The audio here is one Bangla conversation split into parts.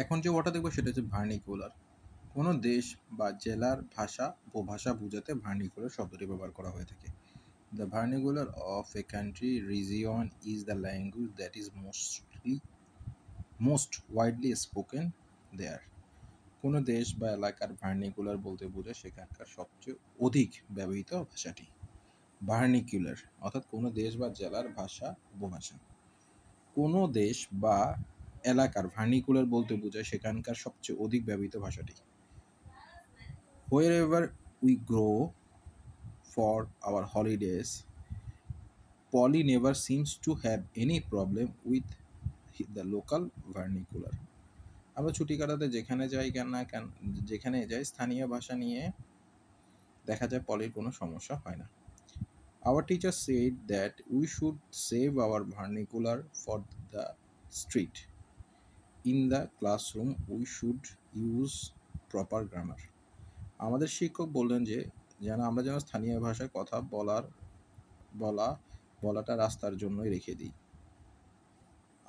এখন যে ওয়ার্ডটা দেখবো সেটা হচ্ছে ভার্নিকুলার। কোনো দেশ বা জেলার ভাষা, উপভাষা বোঝাতে ভার্নিকুলার শব্দটি ব্যবহার করা হয়ে থাকে। The vernacular of a country region is the language that is most widely spoken there. কোনো দেশ বা এলাকার ভার্নিকুলার বলতে বোঝায় সেখানকার সবচেয়ে অধিক ব্যবহৃত ভাষাটি। ভার্নিকুলার অর্থাৎ কোনো দেশ বা জেলার ভাষা, উপভাষা। কোনো দেশ বা এলাকার ভার্নিকুলার বলতে বোঝায় সেখানকার সবচেয়ে অধিক ব্যবহৃত ভাষাটি। Wherever we go for our holidays, Polly never seems to have any problem with the local vernacular. আমরা ছুটি কাটাতে যেখানে যাই কেন যেখানে যাই স্থানীয় ভাষা নিয়ে দেখা যায় পলির কোনো সমস্যা হয় না। Our teacher said that we should save our vernacular for the street. In the classroom we should use proper grammar. আমাদের শিক্ষক বললেন যে আমরা যেন স্থানীয় ভাষায় কথা বলাটা রাস্তার জন্যই রেখে দিই।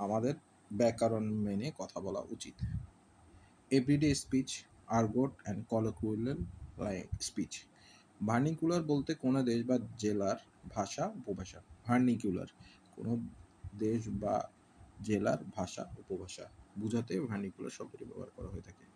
আমাদের ব্যাকরণ মেনে কথা বলা উচিত। Everyday speech, argot and colloquial speech. Vernacular বলতে কোনো দেশ বা জেলার ভাষা, উপভাষা। ভার্নিকুলার কোনো দেশ বা জেলার ভাষা, উপভাষা বোঝাতে ভার্নিকুলার শব্দটি ব্যবহার করা হয়ে থাকে।